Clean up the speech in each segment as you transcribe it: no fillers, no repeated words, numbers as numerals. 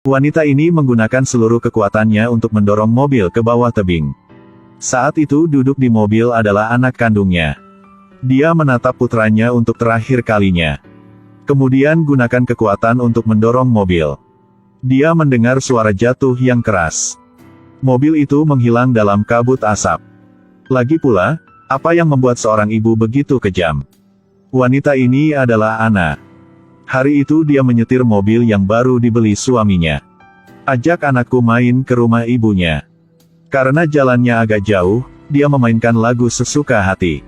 Wanita ini menggunakan seluruh kekuatannya untuk mendorong mobil ke bawah tebing. Saat itu duduk di mobil adalah anak kandungnya. Dia menatap putranya untuk terakhir kalinya. Kemudian gunakan kekuatan untuk mendorong mobil. Dia mendengar suara jatuh yang keras. Mobil itu menghilang dalam kabut asap. Lagi pula, apa yang membuat seorang ibu begitu kejam? Wanita ini adalah Anna. Hari itu dia menyetir mobil yang baru dibeli suaminya. Ajak anakku main ke rumah ibunya. Karena jalannya agak jauh, dia memainkan lagu sesuka hati.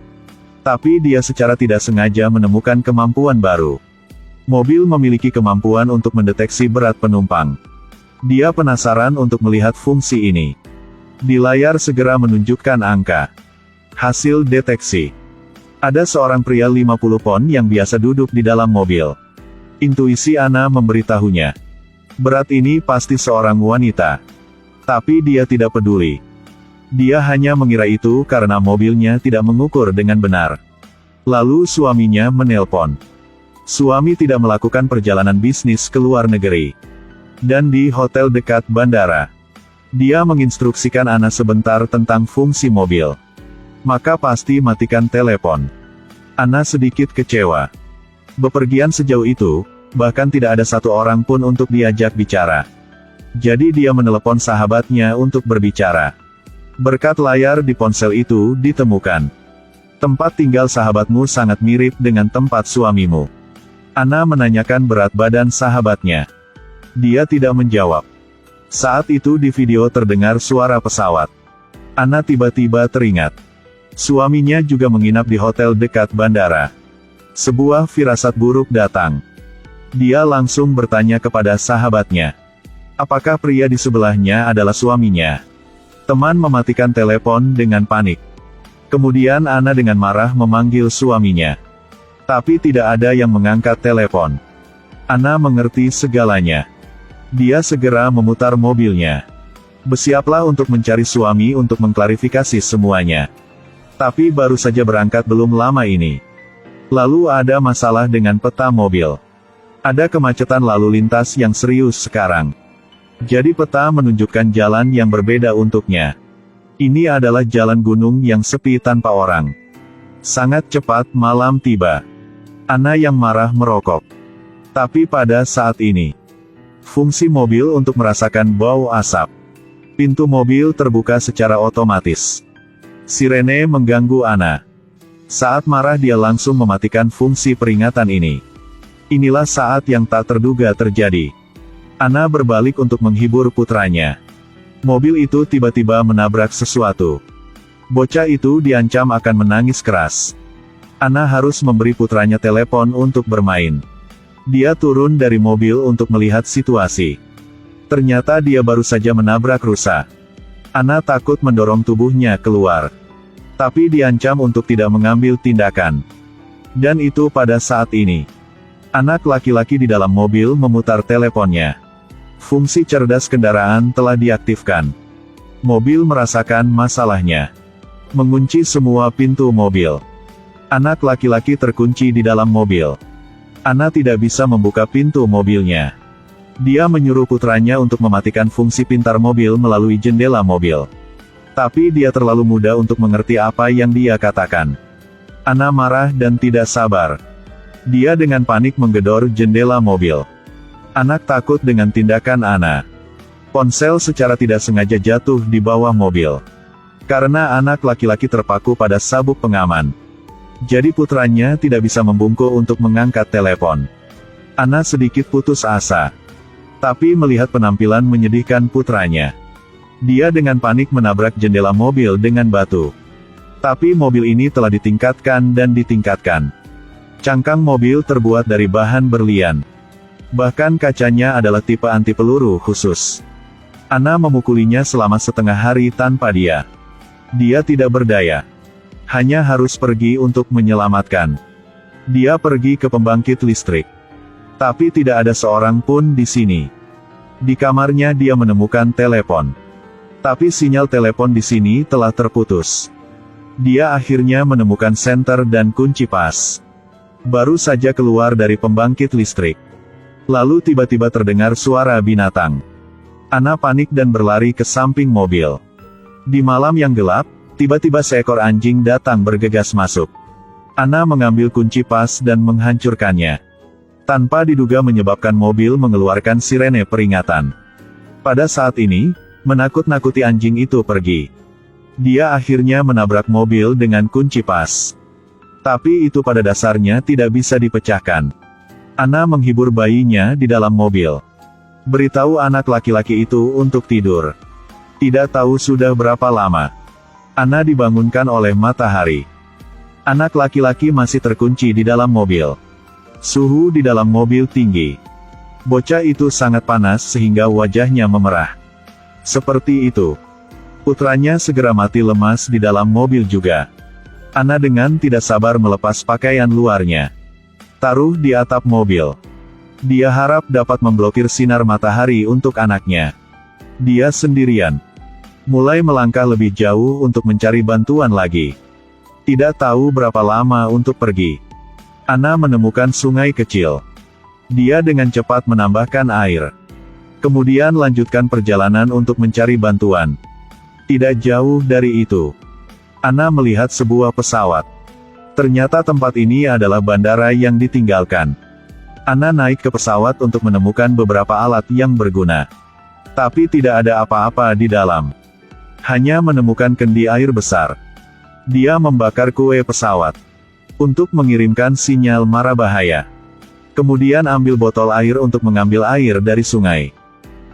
Tapi dia secara tidak sengaja menemukan kemampuan baru. Mobil memiliki kemampuan untuk mendeteksi berat penumpang. Dia penasaran untuk melihat fungsi ini. Di layar segera menunjukkan angka. Hasil deteksi. Ada seorang pria 50 pon yang biasa duduk di dalam mobil. Intuisi Anna memberitahunya. Berat ini pasti seorang wanita. Tapi dia tidak peduli. Dia hanya mengira itu karena mobilnya tidak mengukur dengan benar. Lalu suaminya menelpon. Suami tidak melakukan perjalanan bisnis ke luar negeri. Dan di hotel dekat bandara. Dia menginstruksikan Anna sebentar tentang fungsi mobil. Maka pasti matikan telepon. Anna sedikit kecewa. Bepergian sejauh itu, bahkan tidak ada satu orang pun untuk diajak bicara. Jadi dia menelepon sahabatnya untuk berbicara. Berkat layar di ponsel itu ditemukan. Tempat tinggal sahabatmu sangat mirip dengan tempat suamimu. Anna menanyakan berat badan sahabatnya. Dia tidak menjawab. Saat itu di video terdengar suara pesawat. Anna tiba-tiba teringat. Suaminya juga menginap di hotel dekat bandara. Sebuah firasat buruk datang. Dia langsung bertanya kepada sahabatnya. Apakah pria di sebelahnya adalah suaminya? Teman mematikan telepon dengan panik. Kemudian Anna dengan marah memanggil suaminya. Tapi tidak ada yang mengangkat telepon. Anna mengerti segalanya. Dia segera memutar mobilnya. Bersiaplah untuk mencari suami untuk mengklarifikasi semuanya. Tapi baru saja berangkat belum lama ini. Lalu ada masalah dengan peta mobil. Ada kemacetan lalu lintas yang serius sekarang. Jadi peta menunjukkan jalan yang berbeda untuknya. Ini adalah jalan gunung yang sepi tanpa orang. Sangat cepat malam tiba. Anna yang marah merokok. Tapi pada saat ini, fungsi mobil untuk merasakan bau asap. Pintu mobil terbuka secara otomatis. Sirene mengganggu Anna. Saat marah dia langsung mematikan fungsi peringatan ini. Inilah saat yang tak terduga terjadi. Anna berbalik untuk menghibur putranya. Mobil itu tiba-tiba menabrak sesuatu. Bocah itu diancam akan menangis keras. Anna harus memberi putranya telepon untuk bermain. Dia turun dari mobil untuk melihat situasi. Ternyata dia baru saja menabrak rusa. Anna takut mendorong tubuhnya keluar. Tapi diancam untuk tidak mengambil tindakan. Dan itu pada saat ini. Anak laki-laki di dalam mobil memutar teleponnya. Fungsi cerdas kendaraan telah diaktifkan. Mobil merasakan masalahnya. Mengunci semua pintu mobil. Anak laki-laki terkunci di dalam mobil. Anna tidak bisa membuka pintu mobilnya. Dia menyuruh putranya untuk mematikan fungsi pintar mobil melalui jendela mobil. Tapi dia terlalu muda untuk mengerti apa yang dia katakan. Anna marah dan tidak sabar. Dia dengan panik menggedor jendela mobil. Anak takut dengan tindakan Anna. Ponsel secara tidak sengaja jatuh di bawah mobil. Karena anak laki-laki terpaku pada sabuk pengaman. Jadi putranya tidak bisa membungkuk untuk mengangkat telepon. Anna sedikit putus asa. Tapi melihat penampilan menyedihkan putranya. Dia dengan panik menabrak jendela mobil dengan batu. Tapi mobil ini telah ditingkatkan dan ditingkatkan. Cangkang mobil terbuat dari bahan berlian. Bahkan kacanya adalah tipe anti peluru khusus. Anna memukulinya selama setengah hari tanpa dia. Dia tidak berdaya. Hanya harus pergi untuk menyelamatkan. Dia pergi ke pembangkit listrik. Tapi tidak ada seorang pun di sini. Di kamarnya dia menemukan telepon. Tapi sinyal telepon di sini telah terputus. Dia akhirnya menemukan senter dan kunci pas. Baru saja keluar dari pembangkit listrik. Lalu tiba-tiba terdengar suara binatang. Ana panik dan berlari ke samping mobil. Di malam yang gelap, tiba-tiba seekor anjing datang bergegas masuk. Ana mengambil kunci pas dan menghancurkannya. Tanpa diduga menyebabkan mobil mengeluarkan sirene peringatan. Pada saat ini, menakut-nakuti anjing itu pergi. Dia akhirnya menabrak mobil dengan kunci pas. Tapi itu pada dasarnya tidak bisa dipecahkan. Ana menghibur bayinya di dalam mobil. Beritahu anak laki-laki itu untuk tidur. Tidak tahu sudah berapa lama. Ana dibangunkan oleh matahari. Anak laki-laki masih terkunci di dalam mobil. Suhu di dalam mobil tinggi. Bocah itu sangat panas sehingga wajahnya memerah. Seperti itu. Putranya segera mati lemas di dalam mobil juga. Ana dengan tidak sabar melepas pakaian luarnya. Taruh di atap mobil. Dia harap dapat memblokir sinar matahari untuk anaknya. Dia sendirian. Mulai melangkah lebih jauh untuk mencari bantuan lagi. Tidak tahu berapa lama untuk pergi. Ana menemukan sungai kecil. Dia dengan cepat menambahkan air. Kemudian lanjutkan perjalanan untuk mencari bantuan. Tidak jauh dari itu, Ana melihat sebuah pesawat. Ternyata tempat ini adalah bandara yang ditinggalkan. Ana naik ke pesawat untuk menemukan beberapa alat yang berguna. Tapi tidak ada apa-apa di dalam. Hanya menemukan kendi air besar. Dia membakar kue pesawat. Untuk mengirimkan sinyal mara bahaya. Kemudian ambil botol air untuk mengambil air dari sungai.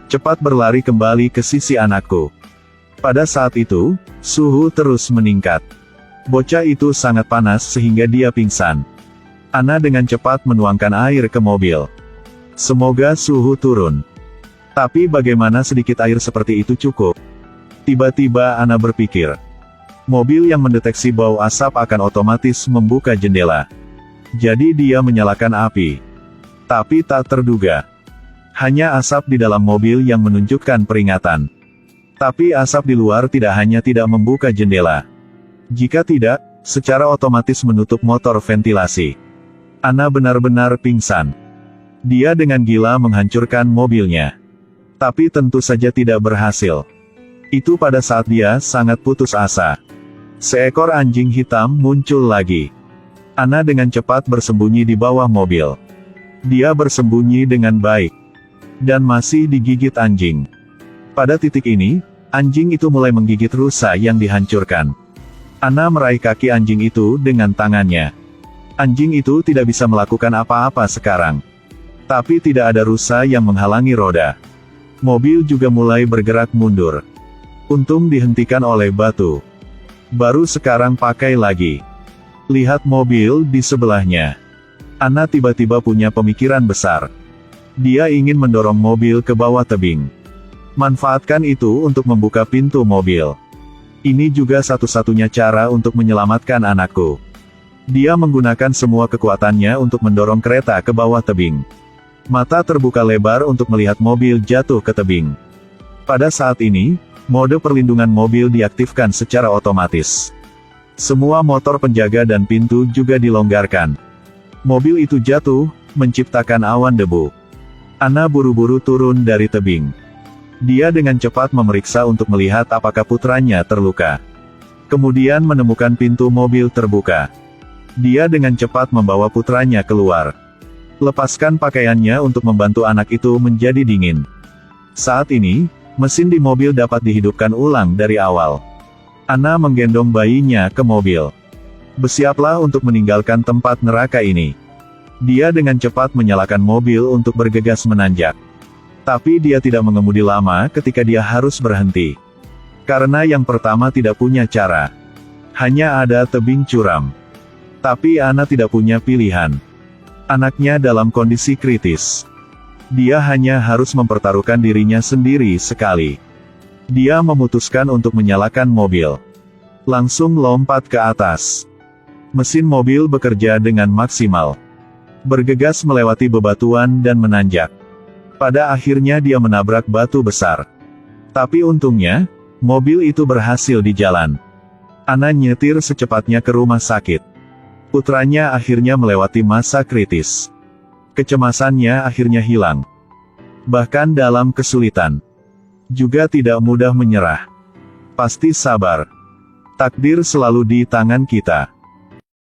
Cepat berlari kembali ke sisi anakku. Pada saat itu, suhu terus meningkat. Bocah itu sangat panas sehingga dia pingsan. Ana dengan cepat menuangkan air ke mobil. Semoga suhu turun. Tapi bagaimana sedikit air seperti itu cukup? Tiba-tiba Ana berpikir. Mobil yang mendeteksi bau asap akan otomatis membuka jendela. Jadi dia menyalakan api. Tapi tak terduga. Hanya asap di dalam mobil yang menunjukkan peringatan. Tapi asap di luar tidak hanya tidak membuka jendela. Jika tidak, secara otomatis menutup motor ventilasi. Ana benar-benar pingsan. Dia dengan gila menghancurkan mobilnya. Tapi tentu saja tidak berhasil. Itu pada saat dia sangat putus asa. Seekor anjing hitam muncul lagi. Ana dengan cepat bersembunyi di bawah mobil. Dia bersembunyi dengan baik. Dan masih digigit anjing. Pada titik ini, anjing itu mulai menggigit rusa yang dihancurkan. Ana meraih kaki anjing itu dengan tangannya. Anjing itu tidak bisa melakukan apa-apa sekarang. Tapi tidak ada rusa yang menghalangi roda. Mobil juga mulai bergerak mundur. Untung dihentikan oleh batu. Baru sekarang pakai lagi. Lihat mobil di sebelahnya. Ana tiba-tiba punya pemikiran besar. Dia ingin mendorong mobil ke bawah tebing. Manfaatkan itu untuk membuka pintu mobil. Ini juga satu-satunya cara untuk menyelamatkan anakku. Dia menggunakan semua kekuatannya untuk mendorong kereta ke bawah tebing. Mata terbuka lebar untuk melihat mobil jatuh ke tebing. Pada saat ini, mode perlindungan mobil diaktifkan secara otomatis. Semua motor penjaga dan pintu juga dilonggarkan. Mobil itu jatuh, menciptakan awan debu. Ana buru-buru turun dari tebing. Dia dengan cepat memeriksa untuk melihat apakah putranya terluka. Kemudian menemukan pintu mobil terbuka. Dia dengan cepat membawa putranya keluar. Lepaskan pakaiannya untuk membantu anak itu menjadi dingin. Saat ini, mesin di mobil dapat dihidupkan ulang dari awal. Ana menggendong bayinya ke mobil. Bersiaplah untuk meninggalkan tempat neraka ini. Dia dengan cepat menyalakan mobil untuk bergegas menanjak. Tapi dia tidak mengemudi lama ketika dia harus berhenti. Karena yang pertama tidak punya cara. Hanya ada tebing curam. Tapi Ana tidak punya pilihan. Anaknya dalam kondisi kritis. Dia hanya harus mempertaruhkan dirinya sendiri sekali. Dia memutuskan untuk menyalakan mobil. Langsung lompat ke atas. Mesin mobil bekerja dengan maksimal. Bergegas melewati bebatuan dan menanjak. Pada akhirnya dia menabrak batu besar. Tapi untungnya, mobil itu berhasil di jalan. Ana nyetir secepatnya ke rumah sakit. Putranya akhirnya melewati masa kritis. Kecemasannya akhirnya hilang. Bahkan dalam kesulitan, juga tidak mudah menyerah. Pasti sabar. Takdir selalu di tangan kita.